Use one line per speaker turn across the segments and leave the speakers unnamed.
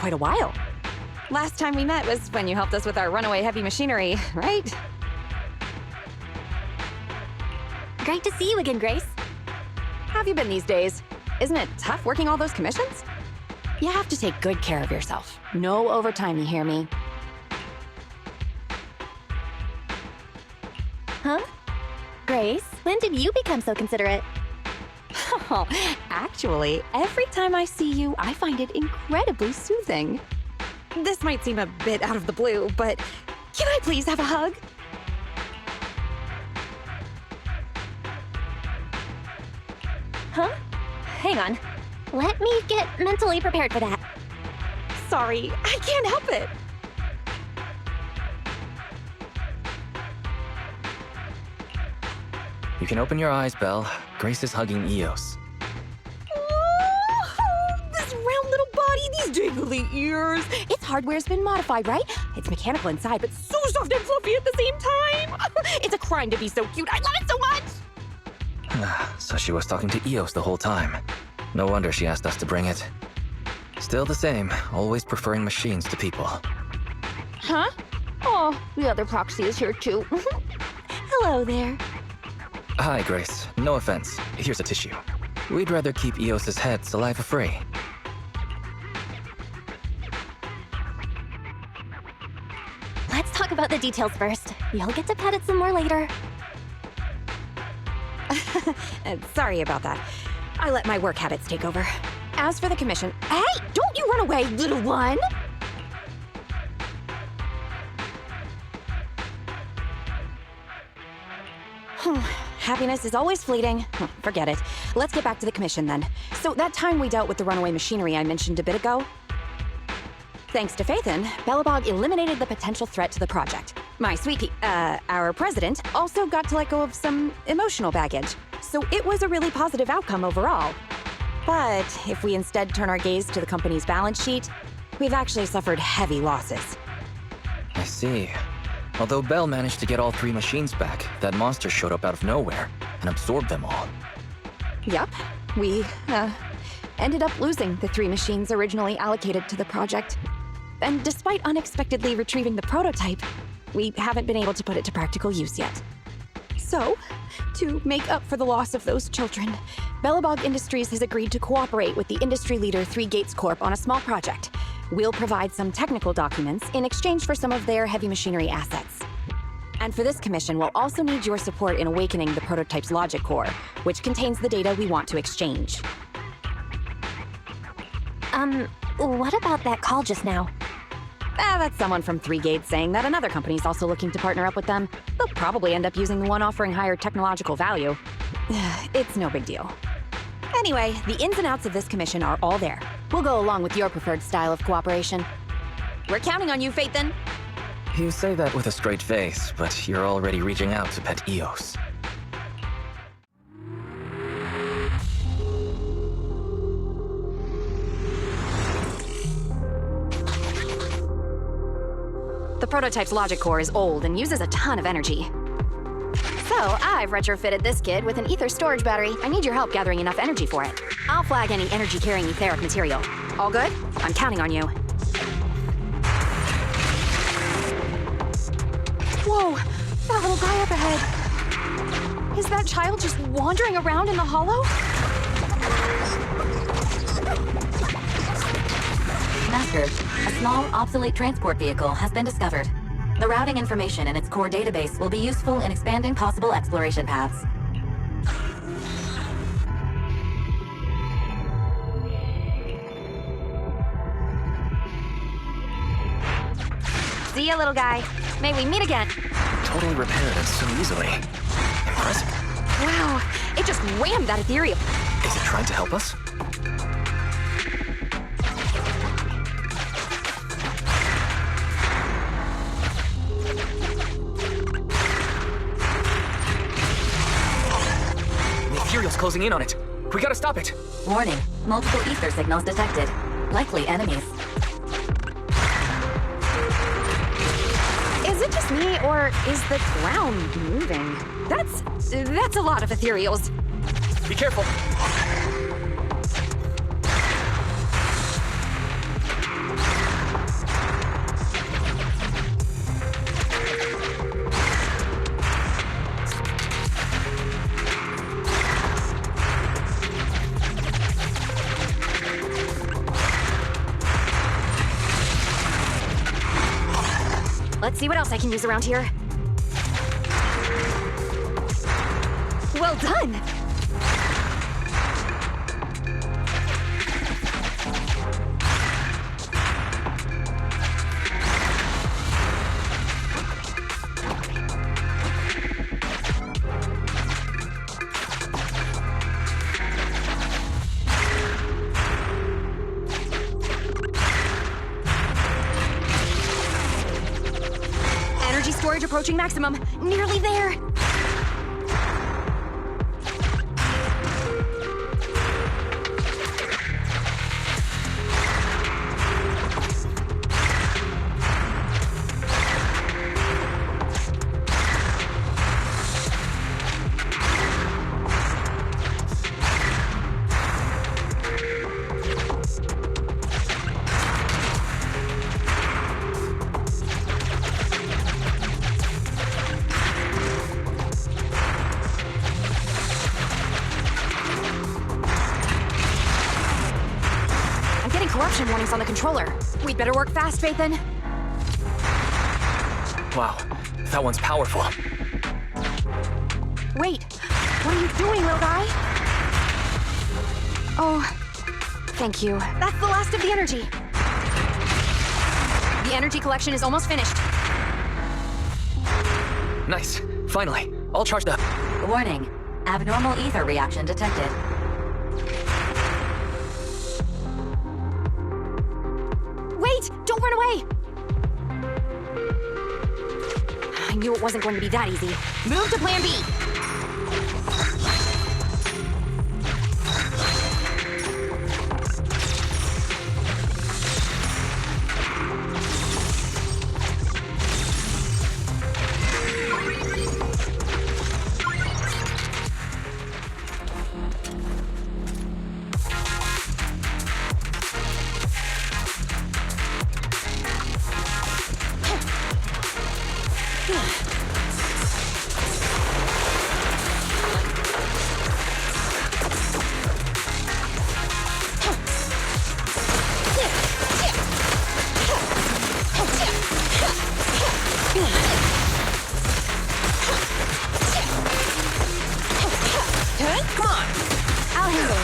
quite a while. Last time we met was when you helped us with our runaway heavy machinery, right?
Great to see you again, Grace.
How have you been these days? Isn't it tough working all those commissions? You have to take good care of yourself. No overtime, you hear me?
Huh? Grace, when did you become so considerate?
Oh, actually, every time I see you, I find it incredibly soothing. This might seem a bit out of the blue, but can I please have a hug?
Huh? Hang on. Let me get mentally prepared for that.
Sorry, I can't help it.
You can open your eyes, Belle. Grace is hugging Eos.
Oh, this round little body, these dangly ears. Its hardware's been modified, right? It's mechanical inside, but so soft and fluffy at the same time. It's a crime to be so cute. I love it so much.
So she was talking to Eos the whole time. No wonder she asked us to bring it. Still the same, always preferring machines to people.
Huh? Oh, the other proxy is here too.
Hello there.
Hi, Grace. No offense. Here's a tissue. We'd rather keep Eos's head saliva-free.
Let's talk about the details first. You'll get to pet it some more later.
Sorry about that. I let my work habits take over. As for the commission, hey, don't you run away, little one! Happiness is always fleeting. Forget it. Let's get back to the commission then. So that time we dealt with the runaway machinery I mentioned a bit ago, thanks to Phaethon, Belobog eliminated the potential threat to the project. My sweet our president also got to let go of some emotional baggage. So it was a really positive outcome overall. But if we instead turn our gaze to the company's balance sheet, we've actually suffered heavy losses.
I see. Although Belle managed to get all 3 machines back, that monster showed up out of nowhere and absorbed them all.
Yup, we ended up losing the 3 machines originally allocated to the project. And despite unexpectedly retrieving the prototype, we haven't been able to put it to practical use yet. So, to make up for the loss of those children, Belobog Industries has agreed to cooperate with the industry leader 3 Gates Corp on a small project. We'll provide some technical documents in exchange for some of their heavy machinery assets. And for this commission, we'll also need your support in awakening the prototype's logic core, which contains the data we want to exchange.
What about that call just now?
That's someone from 3 Gates saying that another company's also looking to partner up with them. They'll probably end up using the one offering higher technological value. It's no big deal. Anyway, the ins and outs of this commission are all there. We'll go along with your preferred style of cooperation. We're counting on you, Phaethon.
You say that with a straight face, but you're already reaching out to pet Eos.
The prototype's logic core is old and uses a ton of energy. So I've retrofitted this kid with an ether storage battery. I need your help gathering enough energy for it. I'll flag any energy-carrying etheric material. All good? I'm counting on you. Whoa! That little guy up ahead. Is that child just wandering around in the hollow?
Master, a small, obsolete transport vehicle has been discovered. The routing information in its core database will be useful in expanding possible exploration paths.
See ya, little guy. May we meet again.
Totally repaired it so easily. Impressive.
Wow, it just rammed that ethereal.
Is it trying to help us? Ethereal's closing in on it. We gotta stop it.
Warning, multiple ether signals detected. Likely enemies.
Is it just me, or is the ground moving? That's a lot of ethereals.
Be careful.
Let's see what else I can use around here. Well done! Energy storage approaching maximum. Nearly there. Corruption warnings on the controller. We'd better work fast, Phaethon.
Wow, that one's powerful.
Wait, what are you doing, little guy? Oh, thank you. That's the last of the energy. The energy collection is almost finished.
Nice, finally, all charged up.
Warning, abnormal ether reaction detected.
Wait! Don't run away! I knew it wasn't going to be that easy. Move to plan B! Come on! I'll handle it.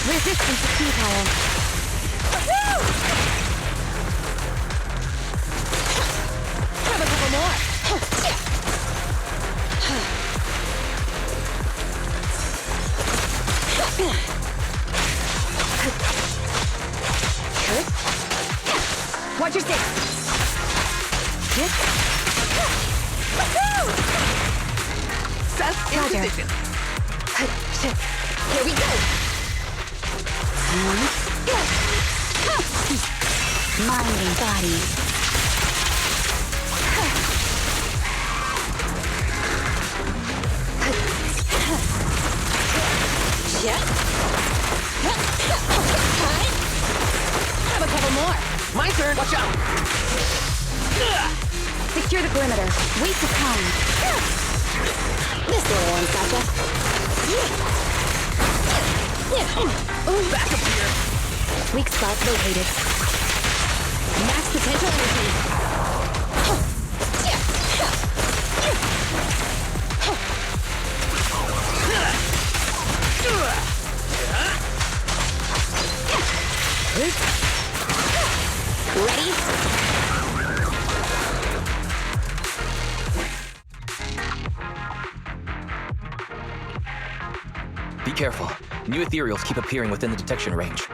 Resistance to futile. Grab a couple more. Watch your six. Roger. Here we go. Mind and body. Grab a couple more.
My turn, watch out!
Secure the perimeter. Wait to come. This little one's gotcha.
Back up here!
Weak spot located. Max potential energy. Ready?
Be careful. New ethereals keep appearing within the detection range.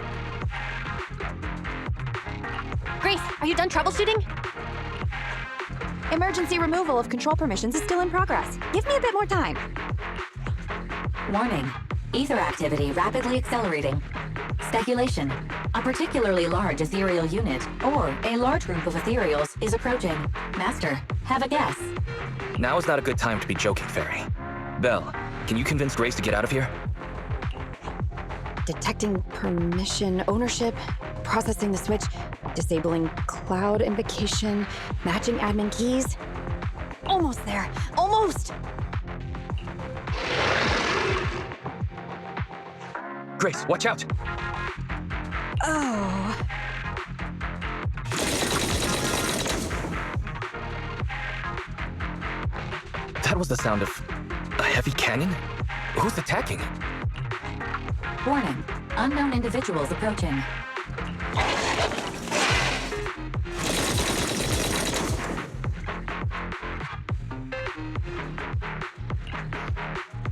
Grace, are you done troubleshooting?
Emergency removal of control permissions is still in progress. Give me a bit more time.
Warning, ether activity rapidly accelerating. Speculation, a particularly large ethereal unit or a large group of ethereals is approaching. Master, have a guess.
Now is not a good time to be joking, Fairy. Belle, can you convince Grace to get out of here?
Detecting permission ownership, processing the switch, disabling cloud invocation, matching admin keys. Almost there. Almost!
Grace, watch out!
Oh.
That was the sound of a heavy cannon? Who's attacking?
Warning. Unknown individuals approaching.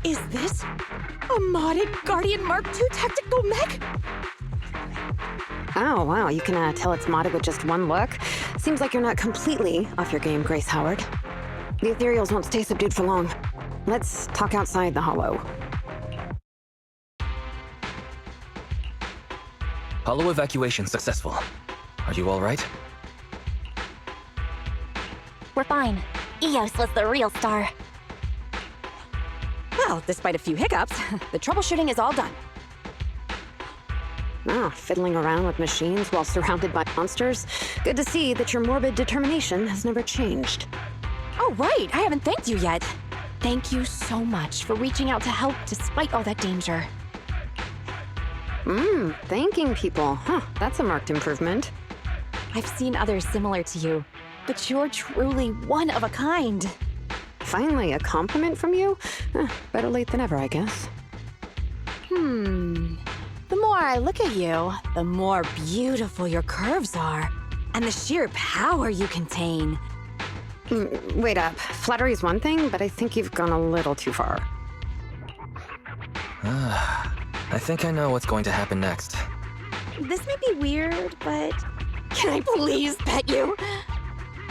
Is this a modded Guardian Mark II tactical mech?
Oh, wow, you can tell it's modded with just one look. Seems like you're not completely off your game, Grace Howard. The ethereals won't stay subdued for long. Let's talk outside the hollow.
Hollow evacuation successful. Are you all right?
We're fine. Eos was the real star.
Well, despite a few hiccups, the troubleshooting is all done.
Ah, fiddling around with machines while surrounded by monsters. Good to see that your morbid determination has never changed.
Oh, right, I haven't thanked you yet. Thank you so much for reaching out to help despite all that danger.
Thanking people. Huh, that's a marked improvement.
I've seen others similar to you, but you're truly one of a kind.
Finally, a compliment from you? Better late than ever, I guess.
The more I look at you, the more beautiful your curves are, and the sheer power you contain.
Wait up. Flattery is one thing, but I think you've gone a little too far.
I think I know what's going to happen next.
This may be weird, but can I please pet you?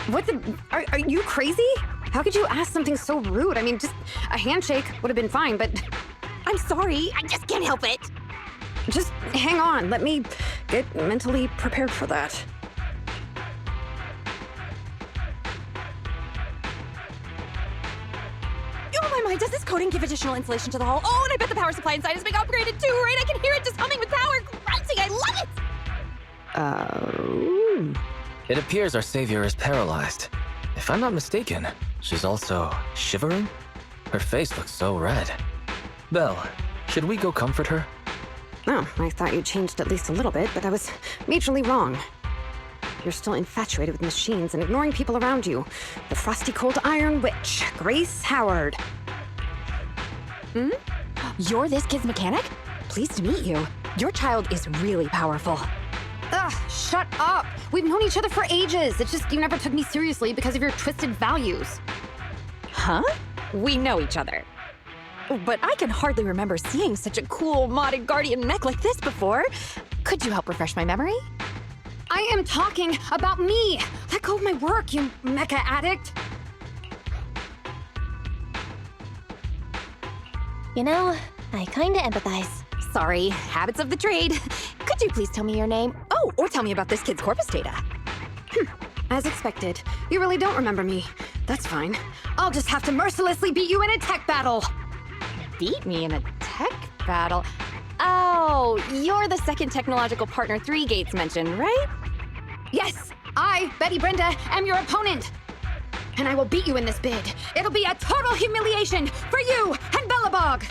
What the? Are you crazy? How could you ask something so rude? I mean, just a handshake would have been fine, but
I'm sorry, I just can't help it.
just hang on. Let me get mentally prepared for that.
Oh my, does this coating give additional insulation to the hull? Oh, and I bet the power supply inside is being upgraded too, right? I can hear it just humming with power. Grunting, I love it!
Oh.
It appears our savior is paralyzed. If I'm not mistaken, she's also shivering? Her face looks so red. Belle, should we go comfort her?
Oh, I thought you changed at least a little bit, but I was majorly wrong. You're still infatuated with machines and ignoring people around you. The frosty cold iron witch, Grace Howard.
You're this kid's mechanic? Pleased to meet you. Your child is really powerful.
Ugh, shut up! We've known each other for ages. It's just you never took me seriously because of your twisted values.
Huh? We know each other. But I can hardly remember seeing such a cool modded Guardian mech like this before. Could you help refresh my memory?
I am talking about me! Let go of my work, you mecha addict!
You know, I kinda empathize.
Sorry, habits of the trade. Could you please tell me your name? Oh, or tell me about this kid's corpus data.
As expected, you really don't remember me. That's fine. I'll just have to mercilessly beat you in a tech battle!
Beat me in a tech battle? Oh, you're the second technological partner Three Gates mentioned, right?
Yes, I, Betty Brenda, am your opponent! And I will beat you in this bid. It'll be a total humiliation for you and Bellabog!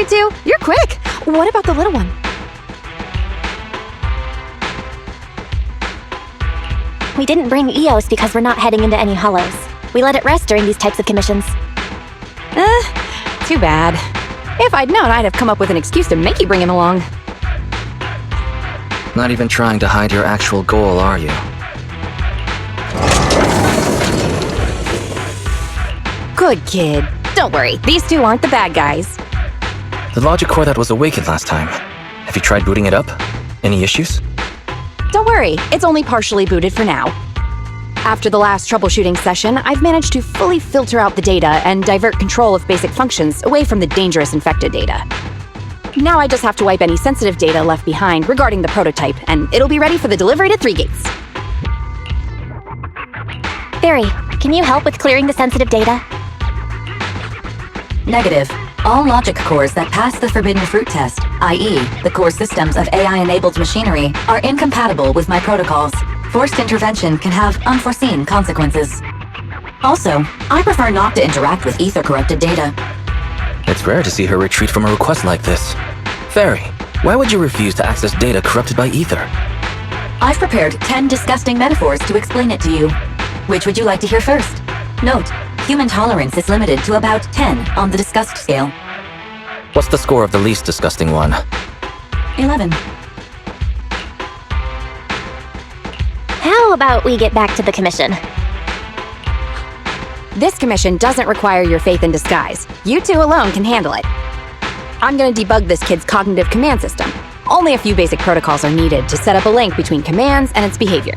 two? You're quick. What about the little one?
We didn't bring EOS because we're not heading into any hollows. We let it rest during these types of commissions.
Too bad. If I'd known, I'd have come up with an excuse to make you bring him along.
Not even trying to hide your actual goal, are you?
Good kid. Don't worry, these two aren't the bad guys.
The logic core that was awakened last time. Have you tried booting it up? Any issues?
Don't worry, it's only partially booted for now. After the last troubleshooting session, I've managed to fully filter out the data and divert control of basic functions away from the dangerous infected data. Now I just have to wipe any sensitive data left behind regarding the prototype, and it'll be ready for the delivery to 3 gates.
Barry, can you help with clearing the sensitive data?
Negative. All logic cores that pass the forbidden fruit test, i.e., the core systems of AI-enabled machinery, are incompatible with my protocols. Forced intervention can have unforeseen consequences. Also, I prefer not to interact with ether-corrupted data.
It's rare to see her retreat from a request like this. Fairy, why would you refuse to access data corrupted by ether?
I've prepared 10 disgusting metaphors to explain it to you. Which would you like to hear first? Note, human tolerance is limited to about 10 on the disgust scale.
What's the score of the least disgusting one?
11.
How about we get back to the commission?
This commission doesn't require your faith in disguise. You two alone can handle it. I'm gonna debug this kid's cognitive command system. Only a few basic protocols are needed to set up a link between commands and its behavior.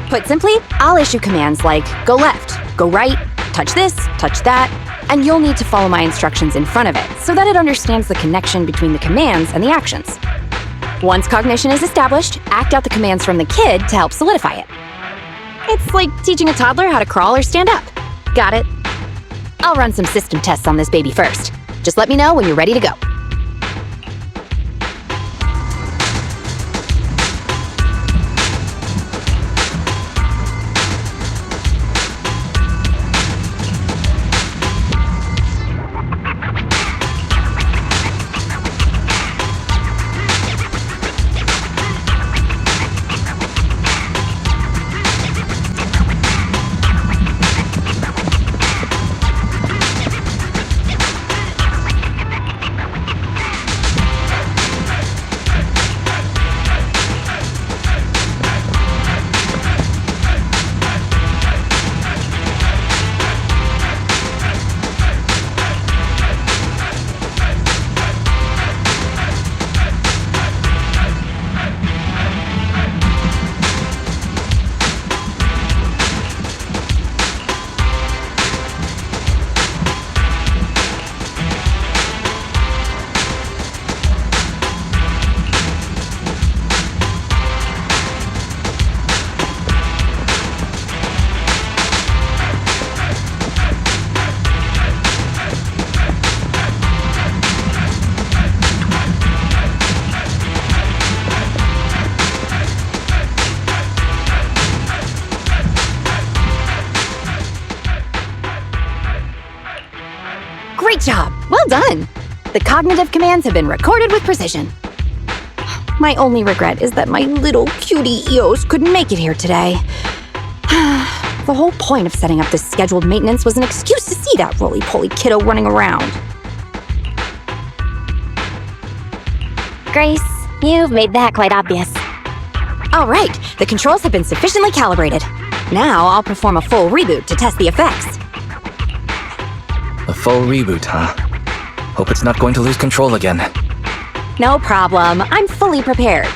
Put simply, I'll issue commands like go left, go right, touch this, touch that, and you'll need to follow my instructions in front of it so that it understands the connection between the commands and the actions. Once cognition is established, act out the commands from the kid to help solidify it. It's like teaching a toddler how to crawl or stand up. Got it? I'll run some system tests on this baby first. Just let me know when you're ready to go. Great job! Well done! The cognitive commands have been recorded with precision. My only regret is that my little cutie Eos couldn't make it here today. The whole point of setting up this scheduled maintenance was an excuse to see that roly-poly kiddo running around.
Grace, you've made that quite obvious.
All right, the controls have been sufficiently calibrated. Now I'll perform a full reboot to test the effects.
A full reboot, huh? Hope it's not going to lose control again.
No problem, I'm fully prepared.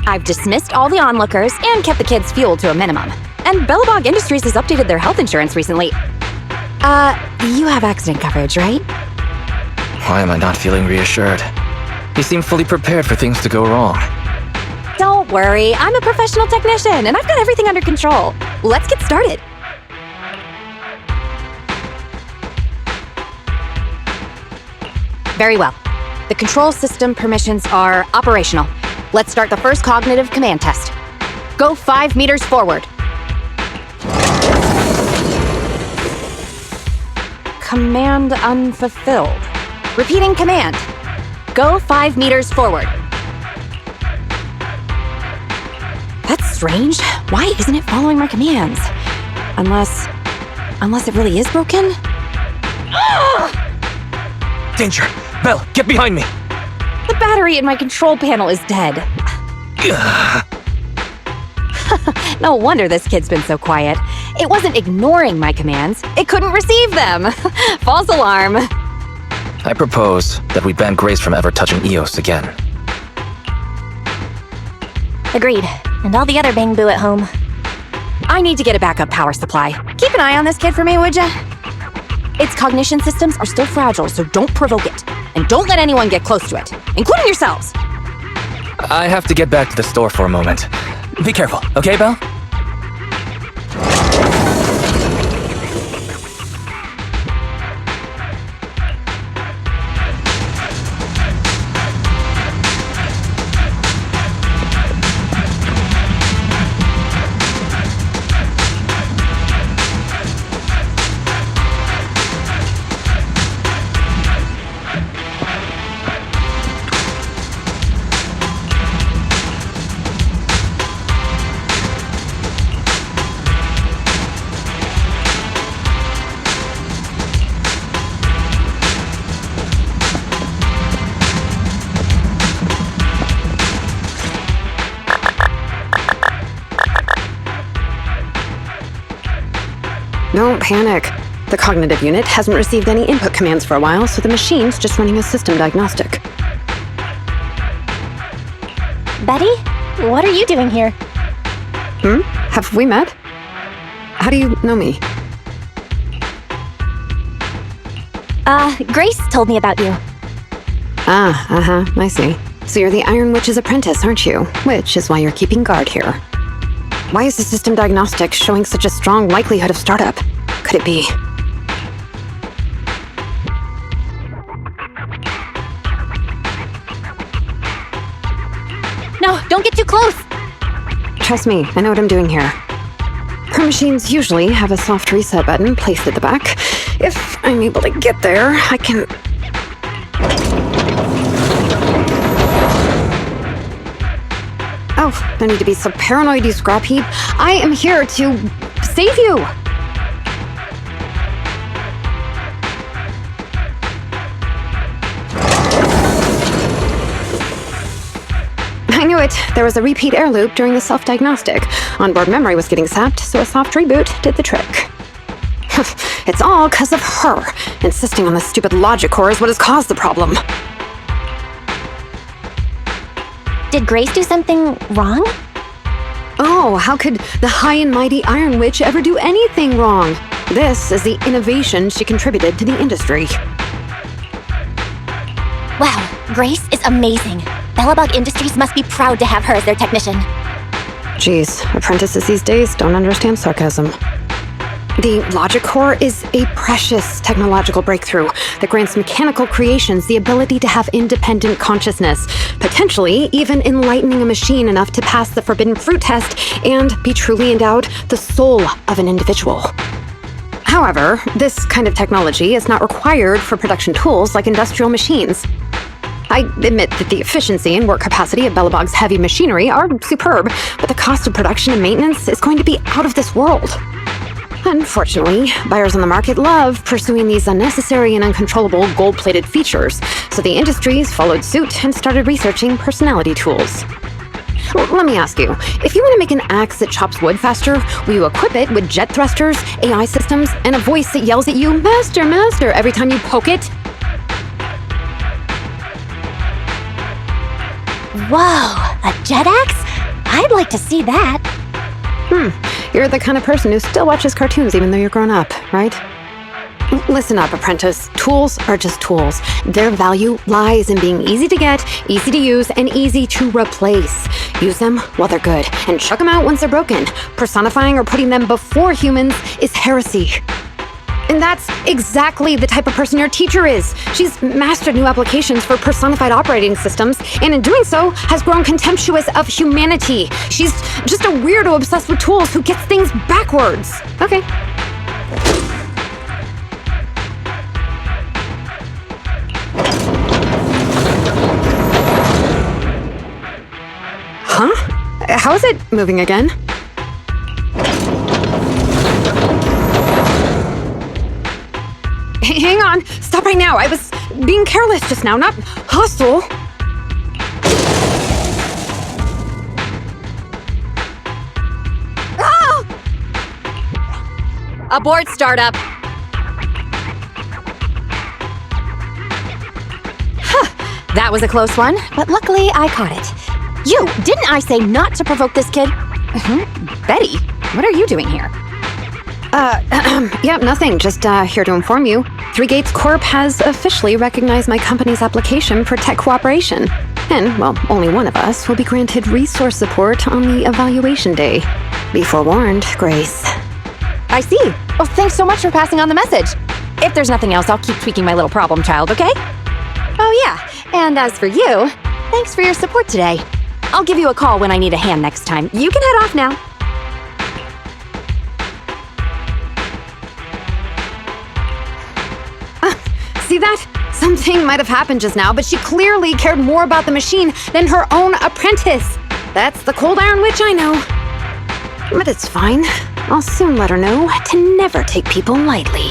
I've dismissed all the onlookers and kept the kids' fuel to a minimum. And Bellabog Industries has updated their health insurance recently. You have accident coverage, right?
Why am I not feeling reassured? You seem fully prepared for things to go wrong.
Don't worry, I'm a professional technician and I've got everything under control. Let's get started. Very well. The control system permissions are operational. Let's start the first cognitive command test. Go 5 meters forward. Command unfulfilled. Repeating command. Go 5 meters forward. That's strange. Why isn't it following my commands? Unless it really is broken?
Danger! Belle, get behind me!
The battery in my control panel is dead. No wonder this kid's been so quiet. It wasn't ignoring my commands. It couldn't receive them. False alarm.
I propose that we ban Grace from ever touching Eos again.
Agreed. And all the other Bang Boo at home.
I need to get a backup power supply. Keep an eye on this kid for me, would ya? Its cognition systems are still fragile, so don't provoke it. And don't let anyone get close to it, including yourselves.
I have to get back to the store for a moment. Be careful, okay, Belle?
Don't panic. The cognitive unit hasn't received any input commands for a while, so the machine's just running a system diagnostic.
Betty? What are you doing here?
Have we met? How do you know me?
Grace told me about you.
I see. So you're the Iron Witch's apprentice, aren't you? Which is why you're keeping guard here. Why is the system diagnostic showing such a strong likelihood of startup? Could it be?
No, don't get too close!
Trust me, I know what I'm doing here. Her machines usually have a soft reset button placed at the back. If I'm able to get there, I can... Oh, no need to be so paranoid, you scrap heap. I am here to save you! I knew it. There was a repeat air loop during the self-diagnostic. Onboard memory was getting sapped, so a soft reboot did the trick. It's all because of her. Insisting on the stupid logic core is what has caused the problem.
Did Grace do something wrong?
Oh, how could the high and mighty Iron Witch ever do anything wrong? This is the innovation she contributed to the industry.
Wow, Grace is amazing. Bellabug Industries must be proud to have her as their technician.
Jeez, apprentices these days don't understand sarcasm. The logic core is a precious technological breakthrough that grants mechanical creations the ability to have independent consciousness, potentially even enlightening a machine enough to pass the forbidden fruit test and be truly endowed the soul of an individual. However, this kind of technology is not required for production tools like industrial machines. I admit that the efficiency and work capacity of Bellabug's heavy machinery are superb, but the cost of production and maintenance is going to be out of this world. Unfortunately, buyers on the market love pursuing these unnecessary and uncontrollable gold-plated features, so the industries followed suit and started researching personality tools. Let me ask you, if you want to make an axe that chops wood faster, will you equip it with jet thrusters, AI systems, and a voice that yells at you, "Master, Master," every time you poke it?
Whoa, a jet axe? I'd like to see that.
You're the kind of person who still watches cartoons even though you're grown up, right? Listen up, apprentice. Tools are just tools. Their value lies in being easy to get, easy to use, and easy to replace. Use them while they're good, and chuck them out once they're broken. Personifying or putting them before humans is heresy. And that's exactly the type of person your teacher is. She's mastered new applications for personified operating systems, and in doing so, has grown contemptuous of humanity. She's just a weirdo obsessed with tools who gets things backwards. Okay. how is it moving again? Hang on! Stop right now! I was being careless just now, not hostile.
Abort startup. That was a close one, but luckily I caught it. Didn't I say not to provoke this kid? Betty, what are you doing here?
Yeah, nothing. Just here to inform you. Three Gates Corp has officially recognized my company's application for tech cooperation. And, well, only one of us will be granted resource support on the evaluation day. Be forewarned, Grace.
I see. Oh, thanks so much for passing on the message. If there's nothing else, I'll keep tweaking my little problem child, okay? Oh, yeah. And as for you, thanks for your support today. I'll give you a call when I need a hand next time. You can head off now.
See that? Something might have happened just now, but she clearly cared more about the machine than her own apprentice. That's the cold iron witch I know. But it's fine. I'll soon let her know to never take people lightly.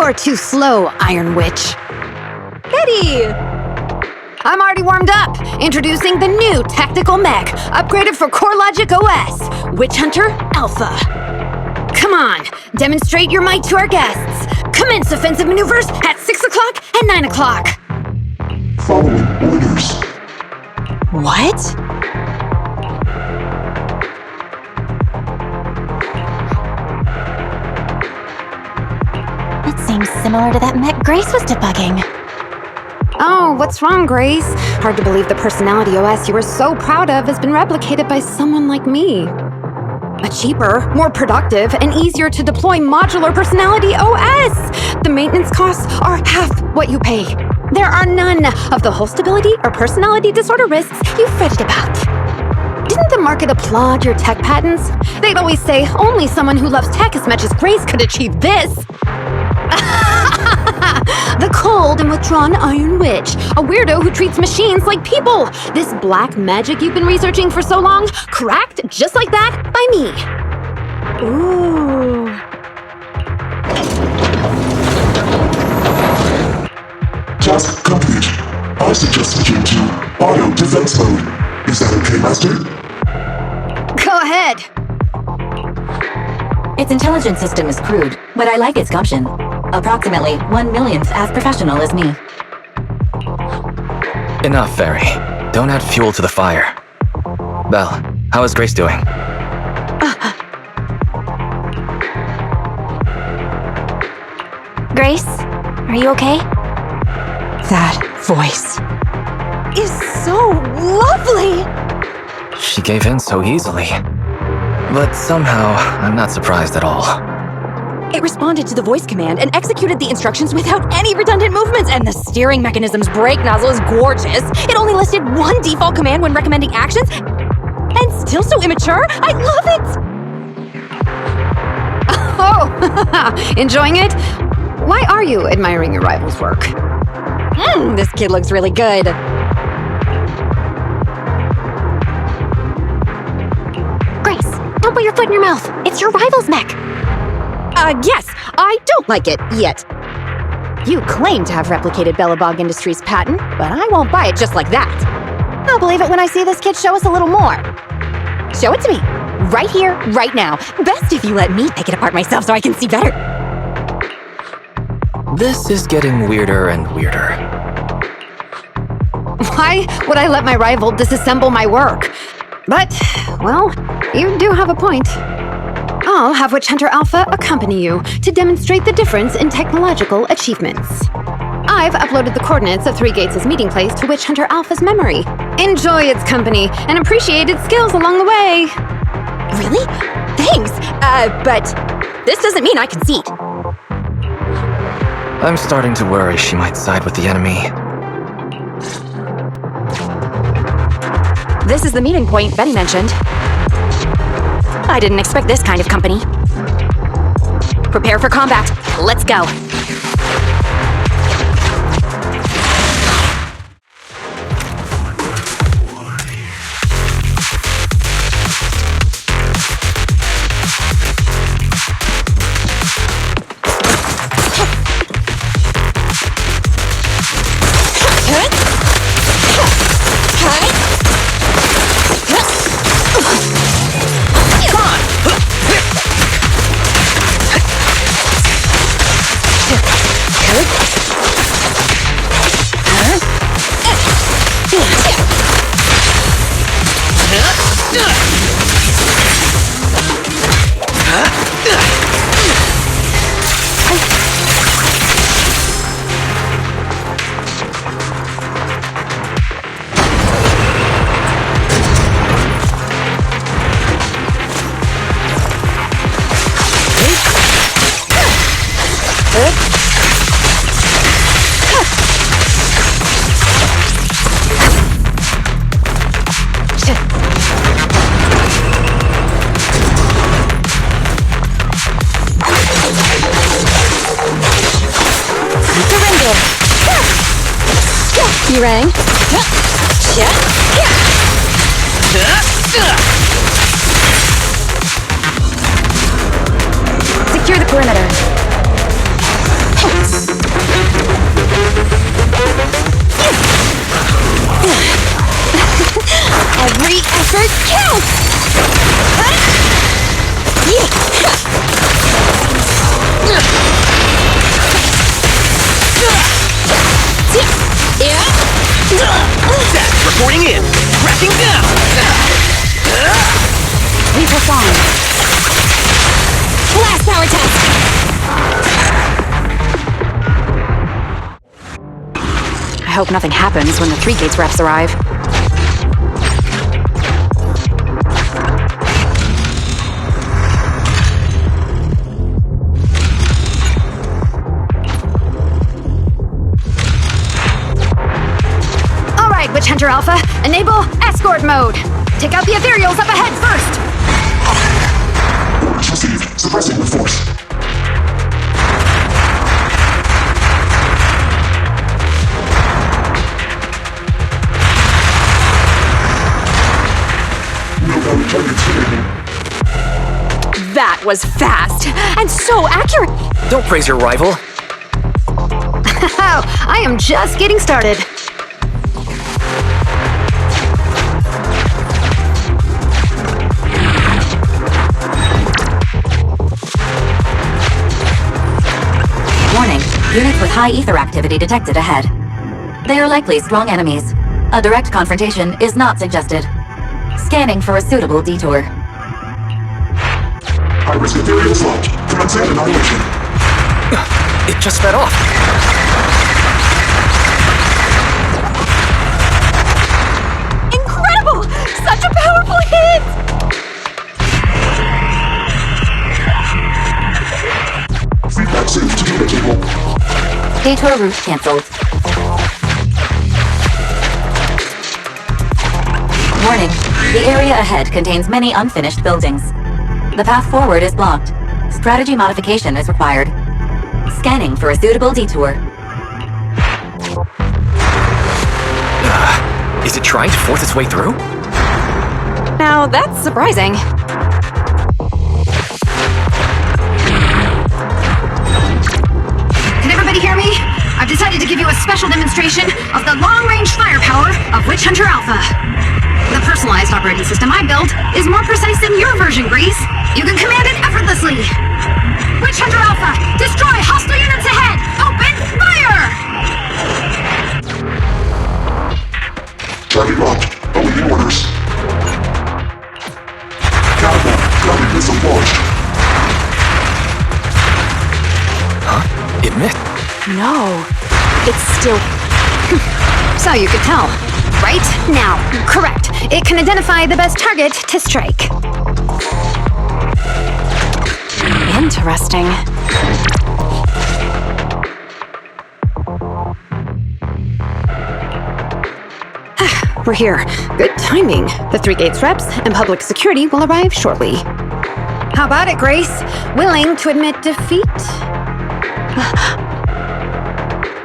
You're too slow, Iron Witch.
Betty!
I'm already warmed up. Introducing the new tactical mech, upgraded for CoreLogic OS, Witch Hunter Alpha. Come on, demonstrate your might to our guests. Commence offensive maneuvers at 6 o'clock and 9 o'clock.
Following orders.
What?
It seems similar to that mech Grace was debugging.
Oh, what's wrong, Grace? Hard to believe the personality OS you were so proud of has been replicated by someone like me. A cheaper, more productive, and easier to deploy modular personality OS! The maintenance costs are half what you pay. There are none of the whole stability or personality disorder risks you fretted about. Didn't the market applaud your tech patents? They'd always say only someone who loves tech as much as Grace could achieve this. The cold and withdrawn Iron Witch, a weirdo who treats machines like people. This black magic you've been researching for so long, cracked just like that by me. Ooh.
Task complete. I suggest switching to auto defense mode. Is that okay, Master?
Go ahead.
Its intelligence system is crude, but I like its gumption. Approximately 1/millionth as professional as me.
Enough, Fairy. Don't add fuel to the fire. Belle, how is Grace doing?
Grace, are you okay?
That voice is so lovely!
She gave in so easily. But somehow, I'm not surprised at all.
It responded to the voice command and executed the instructions without any redundant movements, and the steering mechanism's brake nozzle is gorgeous. It only listed one default command when recommending actions, and still so immature? I love it!
Oh, enjoying it? Why are you admiring your rival's work?
This kid looks really good.
Grace, don't put your foot in your mouth. It's your rival's mech.
Yes, I don't like it yet. You claim to have replicated Bellabog Industries' patent, but I won't buy it just like that. I'll believe it when I see this kid show us a little more. Show it to me. Right here, right now. Best if you let me take it apart myself so I can see better.
This is getting weirder and weirder.
Why would I let my rival disassemble my work? But, well, you do have a point. I'll have Witch Hunter Alpha accompany you to demonstrate the difference in technological achievements. I've uploaded the coordinates of Three Gates' meeting place to Witch Hunter Alpha's memory. Enjoy its company and appreciate its skills along the way.
Really? Thanks. But this doesn't mean I concede.
I'm starting to worry she might side with the enemy.
This is the meeting point Betty mentioned. I didn't expect this kind of company. Prepare for combat. Let's go. You rang? Secure the perimeter.
Every effort counts!
Reporting in. Crashing down.
We press on. Blast power test!
I hope nothing happens when the 3 Gates reps arrive. All right, Witch Hunter Alpha, enable escort mode. Take out the ethereals up ahead first.
Orders received. Suppressing the force. No valid targets remaining.
That was fast and so accurate.
Don't praise your rival.
I am just getting started.
Warning, units with high ether activity detected ahead. They are likely strong enemies. A direct confrontation is not suggested. Scanning for a suitable detour.
High-risk ethereals launched. Commencing annihilation.
It just sped off.
Incredible! Such a powerful hit!
Feedback safe to data table.
Detour route cancelled. Warning, the area ahead contains many unfinished buildings. The path forward is blocked. Strategy modification is required. Scanning for a suitable detour.
Is it trying to force its way through?
Now that's surprising. Can everybody hear me? I've decided to give you a special demonstration of the long-range firepower of Witch Hunter Alpha. The personalized operating system I built is more precise than your version, Grease. You can command it effortlessly. Witch Hunter Alpha, destroy hostile units ahead! Open fire!
Target locked. Awaiting orders. Catapult. Grounded missile launched.
Huh? It missed.
No, it's still... So you could tell. Right? Now, correct. It can identify the best target to strike. Interesting. We're here. Good timing. The 3 Gates reps and public security will arrive shortly. How about it, Grace? Willing to admit defeat?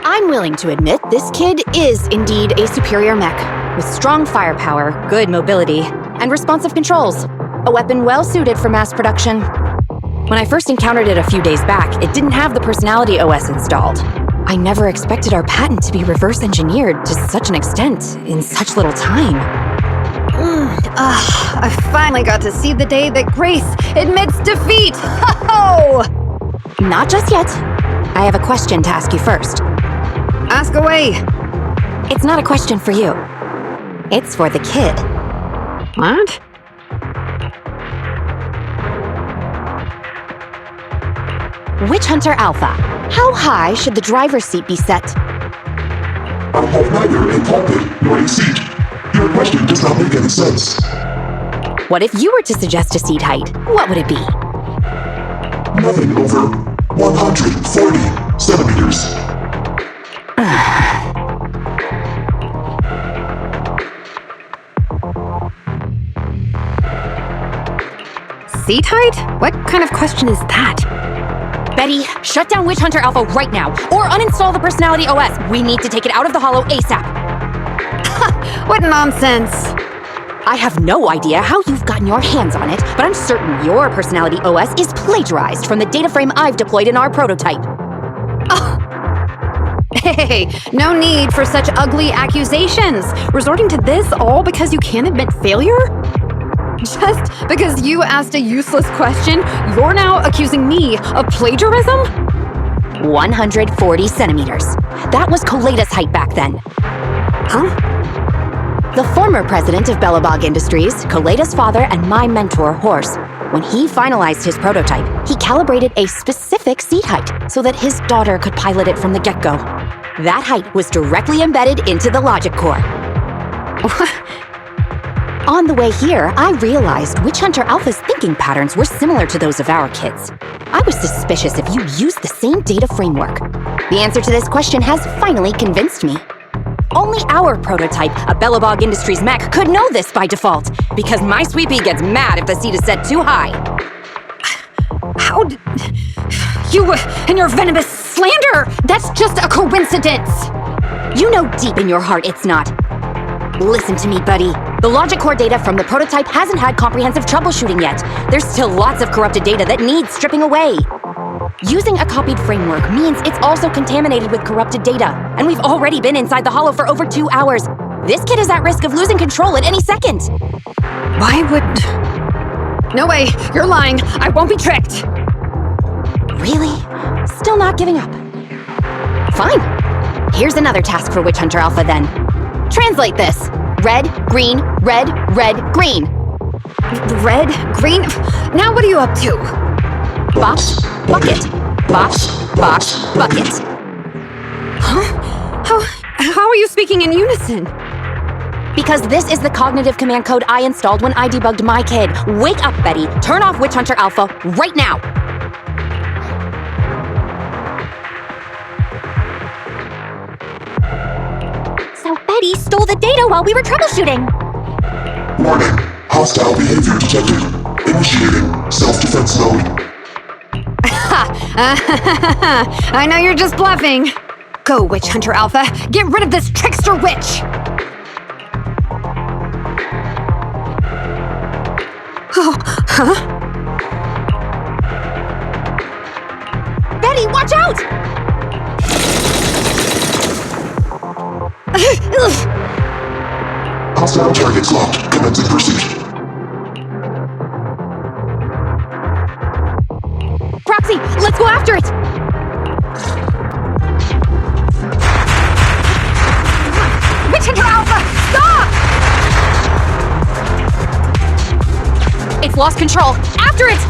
I'm willing to admit this kid is indeed a superior mech, with strong firepower, good mobility, and responsive controls. A weapon well suited for mass production. When I first encountered it a few days back, it didn't have the personality OS installed. I never expected our patent to be reverse engineered to such an extent in such little time. I finally got to see the day that Grace admits defeat! Ho-ho! Not just yet. I have a question to ask you first. Ask away. It's not a question for you. It's for the kid. What? Witch Hunter Alpha, how high should the driver's seat be set?
I have neither a pulpit nor a seat. Your question does not make any sense.
What if you were to suggest a seat height? What would it be?
Nothing over 140 centimeters.
Seat height? What kind of question is that?
Betty, shut down Witch Hunter Alpha right now, or uninstall the Personality OS. We need to take it out of the Hollow ASAP.
What nonsense!
I have no idea how you've gotten your hands on it, but I'm certain your Personality OS is plagiarized from the data frame I've deployed in our prototype.
Hey, no need for such ugly accusations. Resorting to this all because you can't admit failure? Just because you asked a useless question, you're now accusing me of plagiarism?
140 centimeters. That was Koleda's height back then.
Huh?
The former president of Bellabog Industries, Koleda's father, and my mentor, Horse, when he finalized his prototype, he calibrated a specific seat height so that his daughter could pilot it from the get-go. That height was directly embedded into the logic core. On the way here, I realized Witch Hunter Alpha's thinking patterns were similar to those of our kids. I was suspicious if you used the same data framework. The answer to this question has finally convinced me. Only our prototype, a Bellabog Industries mech, could know this by default, because my sweet pea gets mad if the seat is set too high.
How did... You and your venomous slander! That's just a coincidence!
You know deep in your heart it's not. Listen to me, buddy. The logic core data from the prototype hasn't had comprehensive troubleshooting yet. There's still lots of corrupted data that needs stripping away. Using a copied framework means it's also contaminated with corrupted data, and we've already been inside the hollow for over 2 hours. This kid is at risk of losing control at any second.
Why would... No way, you're lying. I won't be tricked.
Really? Still not giving up? Fine. Here's another task for Witch Hunter Alpha then. Translate this. Red, green, red, red, green.
Red? Green? Now what are you up to?
Box, bucket. Box, box, bucket.
Huh? How are you speaking in unison?
Because this is the cognitive command code I installed when I debugged my kid. Wake up, Betty. Turn off Witch Hunter Alpha right now.
So Betty stole the data while we were troubleshooting.
Warning. Hostile behavior detected. Initiating self-defense mode.
I know you're just bluffing. Go, Witch Hunter Alpha. Get rid of this trickster witch! Oh, huh?
Betty, watch out!
Hostile targets locked. Commencing pursuit.
Proxy, let's go after it!
Witch Hunter Alpha, stop!
It's lost control. After it!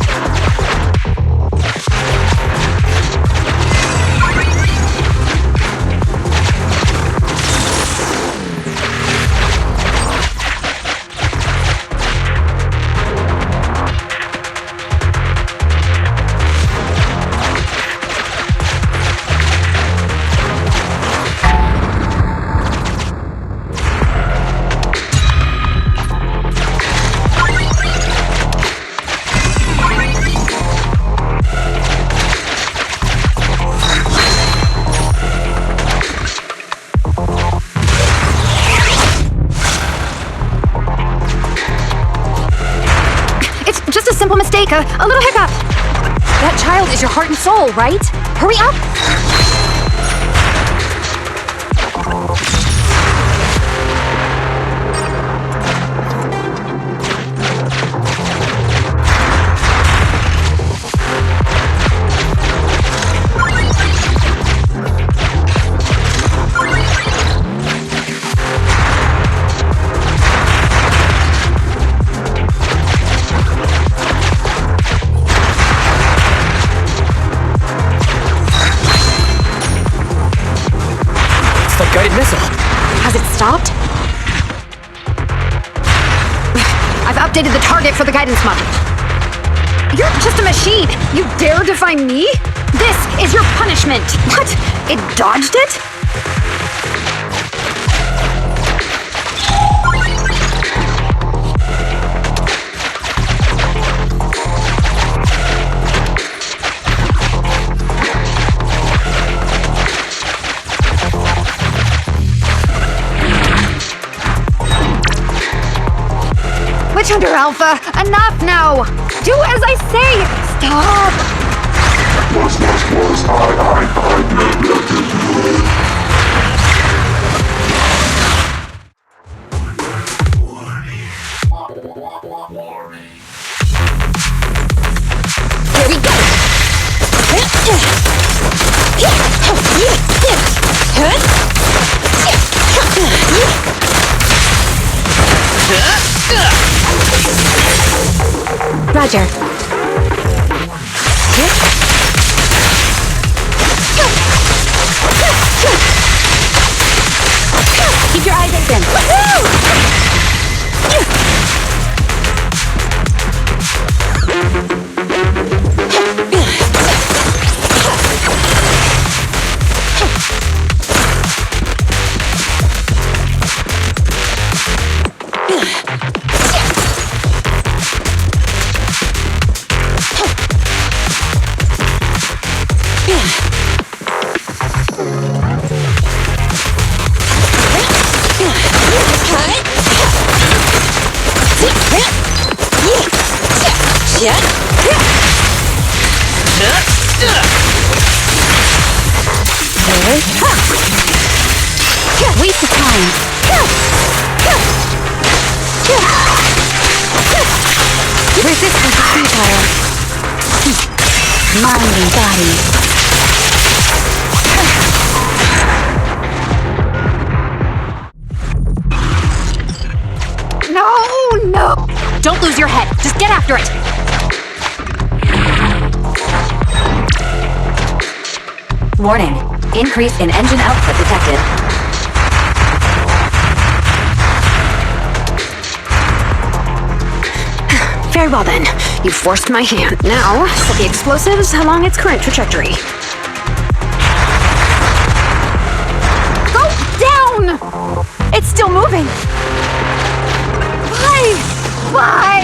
Simple mistake, a little hiccup.
That child is your heart and soul, right? Hurry up!
Guided missile.
Has it stopped?
I've updated the target for the guidance module. You're just a machine. You dare defy me? This is your punishment. What? It dodged it? Witch Hunter Alpha, enough now! Do as I say! Stop!
Here we go! Roger. Keep your eyes open. Waste of time. Resistance is futile. Mind and body. No! Don't lose your head. Just get after it.
Warning. Increase in engine output detected.
Very well then. You forced my hand. Now, set the explosives along its current trajectory. Go down!
It's still moving. Why?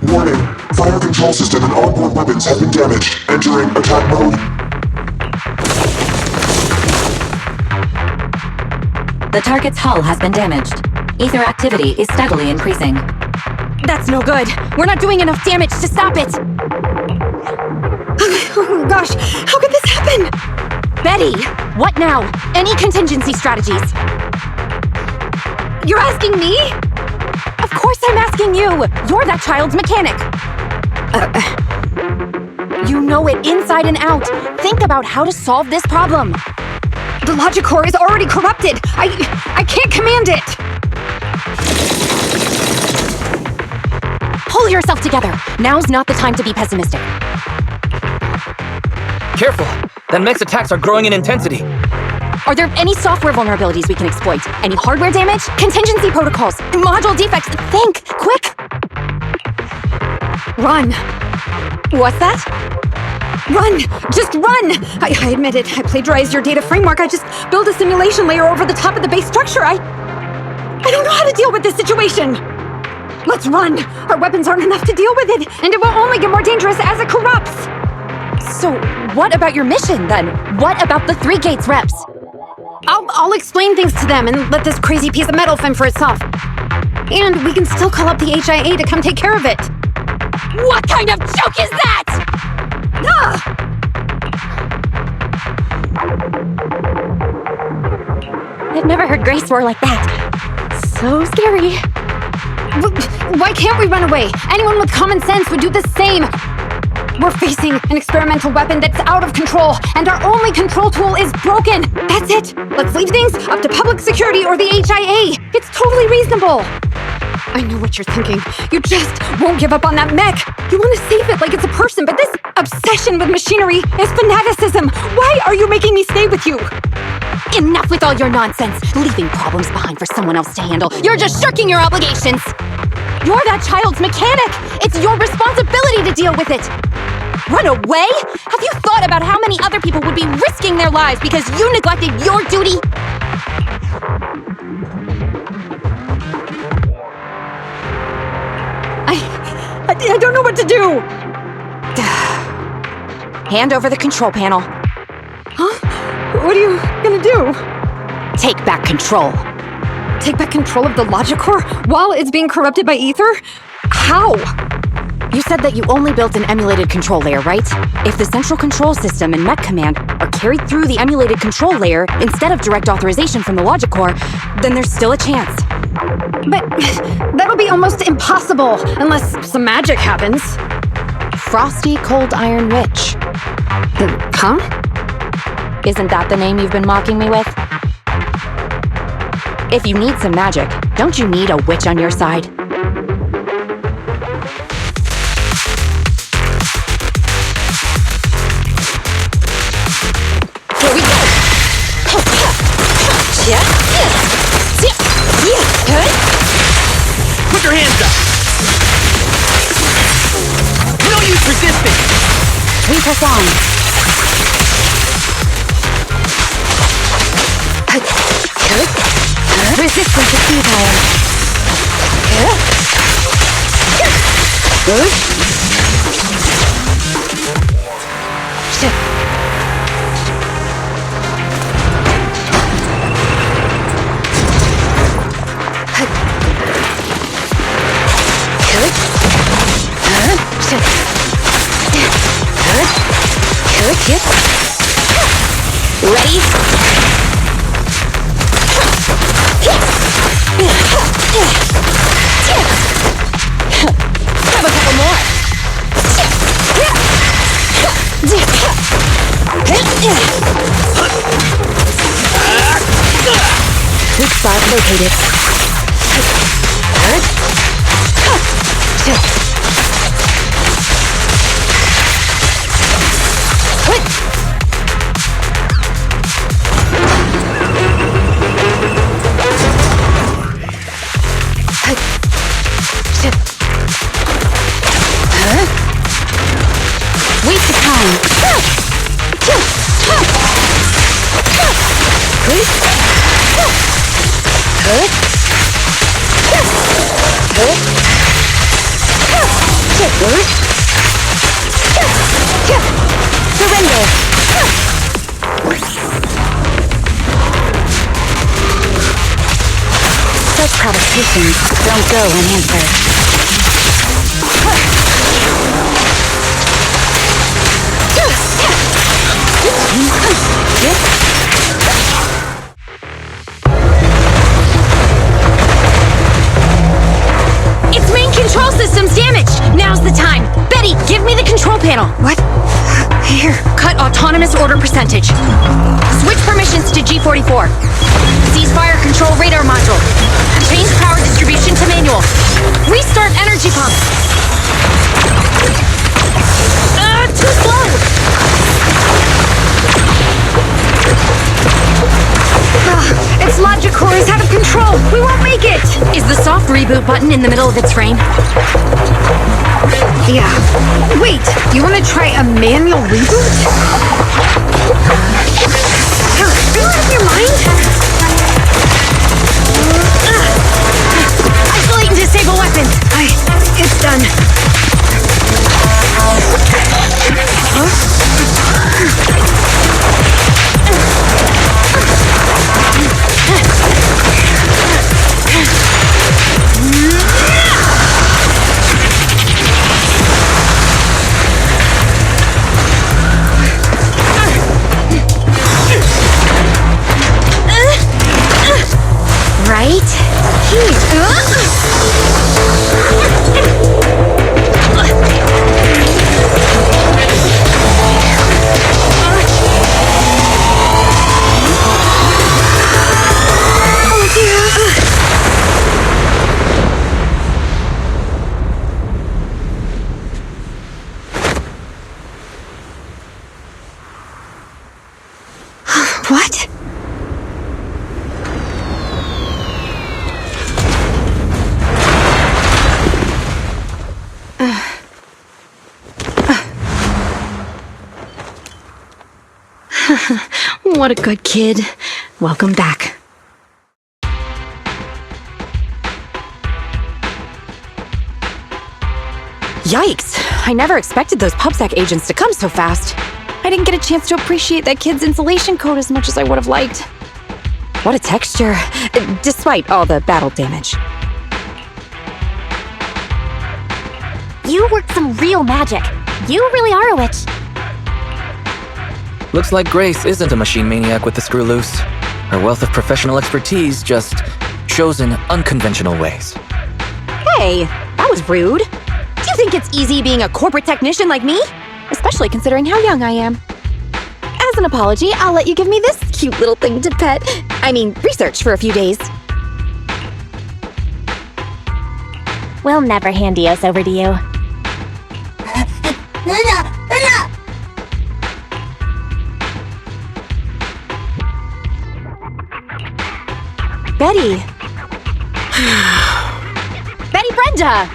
Warning. Fire control system and onboard weapons have been damaged. Entering attack mode.
The target's hull has been damaged. Ether activity is steadily increasing.
That's no good. We're not doing enough damage to stop it.
Oh gosh, how could this happen?
Betty, what now? Any contingency strategies?
You're asking me?
Of course I'm asking you. You're that child's mechanic. You know it inside and out. Think about how to solve this problem.
The logic core is already corrupted. I can't command it.
Pull yourself together. Now's not the time to be pessimistic.
Careful! That mech's attacks are growing in intensity.
Are there any software vulnerabilities we can exploit? Any hardware damage? Contingency protocols? Module defects? Think! Quick!
Run.
What's that?
Run! Just run! I admit it. I plagiarized your data framework. I just built a simulation layer over the top of the base structure. I don't know how to deal with this situation. Let's run! Our weapons aren't enough to deal with it, and it will only get more dangerous as it corrupts!
So, what about your mission, then? What about the 3 Gates reps?
I'll explain things to them and let this crazy piece of metal fend for itself. And we can still call up the HIA to come take care of it.
What kind of joke is that?! I've never heard Grace roar like that. So scary.
Why can't we run away? Anyone with common sense would do the same. We're facing an experimental weapon that's out of control, and our only control tool is broken. That's it. Let's leave things up to public security or the HIA. It's totally reasonable. I know what you're thinking. You just won't give up on that mech. You want to save it like it's a person, but this obsession with machinery is fanaticism. Why are you making me stay with you?
Enough with all your nonsense, leaving problems behind for someone else to handle. You're just shirking your obligations. You're that child's mechanic. It's your responsibility to deal with it. Run away? Have you thought about how many other people would be risking their lives because you neglected your duty?
I don't know what to do.
Hand over the control panel.
Huh? What are you gonna do?
Take back control.
Take back control of the logic core while it's being corrupted by ether? How?
You said that you only built an emulated control layer, right? If the central control system and mech command are carried through the emulated control layer instead of direct authorization from the logic core, then there's still a chance.
But that'll be almost impossible unless some magic happens.
Frosty Cold Iron Witch.
Huh?
Isn't that the name you've been mocking me with? If you need some magic, don't you need a witch on your side? Here we go!
Put your hands up! No use resisting!
We press on. Resistance is futile. Ready? Have a couple more. Weak spot located. Waste of time. Surrender. Such provocations don't go unanswered. Its main control system's damaged! Now's the time! Betty, give me the control panel!
What? Here.
Cut autonomous order percentage. Switch permissions to G44. Cease fire control radar module. Change power distribution to manual. Restart energy pump. Too slow!
Its logic core is out of control! We won't make it!
Is the soft reboot button in the middle of its frame?
Yeah. Wait, you want to try a manual reboot? Are you out of your mind?
Isolate and disable weapons!
It's done.
Right here.
What?
What a good kid. Welcome back. Yikes! I never expected those PubSec agents to come so fast. I didn't get a chance to appreciate that kid's insulation coat as much as I would have liked. What a texture, despite all the battle damage.
You worked some real magic. You really are a witch.
Looks like Grace isn't a machine maniac with the screw loose. Her wealth of professional expertise just chosen unconventional ways.
Hey, that was rude. Do you think it's easy being a corporate technician like me? Especially considering how young I am. As an apology, I'll let you give me this cute little thing to pet. Research for a few days.
We'll never hand Dios over to you.
Betty. Betty Brenda!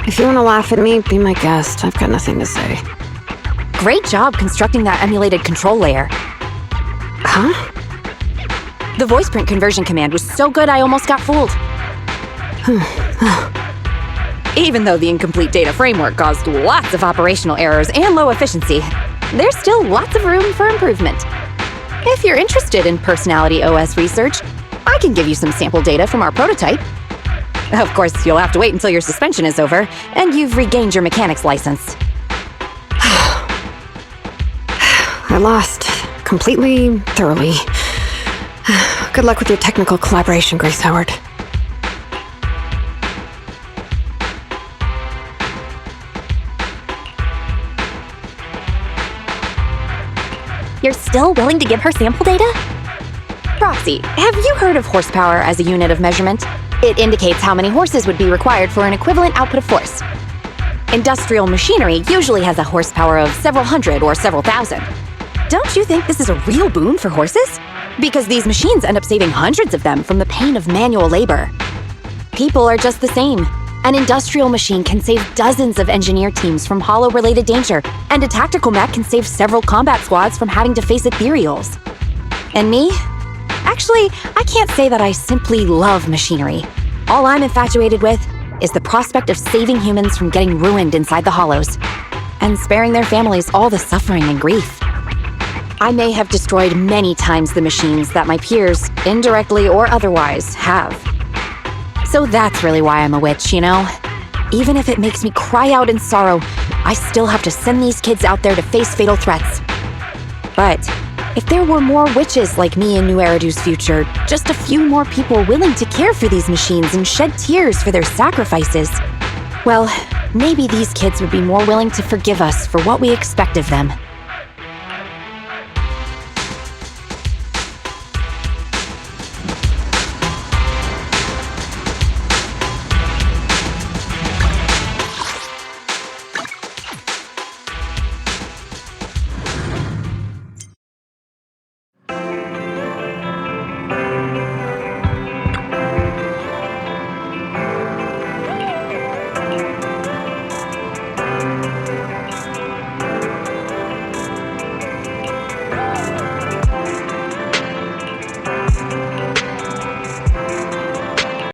If you want to laugh at me, be my guest. I've got nothing to say.
Great job constructing that emulated control layer.
Huh?
The voice print conversion command was so good I almost got fooled. Even though the incomplete data framework caused lots of operational errors and low efficiency, there's still lots of room for improvement. If you're interested in Personality OS research, I can give you some sample data from our prototype. Of course, you'll have to wait until your suspension is over and you've regained your mechanic's license.
I lost. Completely, thoroughly. Good luck with your technical collaboration, Grace Howard.
You're still willing to give her sample data?
Roxy, have you heard of horsepower as a unit of measurement? It indicates how many horses would be required for an equivalent output of force. Industrial machinery usually has a horsepower of several hundred or several thousand. Don't you think this is a real boon for horses? Because these machines end up saving hundreds of them from the pain of manual labor. People are just the same. An industrial machine can save dozens of engineer teams from hollow-related danger, and a tactical mech can save several combat squads from having to face ethereals. And me? Actually, I can't say that I simply love machinery. All I'm infatuated with is the prospect of saving humans from getting ruined inside the hollows, and sparing their families all the suffering and grief. I may have destroyed many times the machines that my peers, indirectly or otherwise, have. So that's really why I'm a witch, you know? Even if it makes me cry out in sorrow, I still have to send these kids out there to face fatal threats. But if there were more witches like me in New Eridu's future, just a few more people willing to care for these machines and shed tears for their sacrifices, well, maybe these kids would be more willing to forgive us for what we expect of them.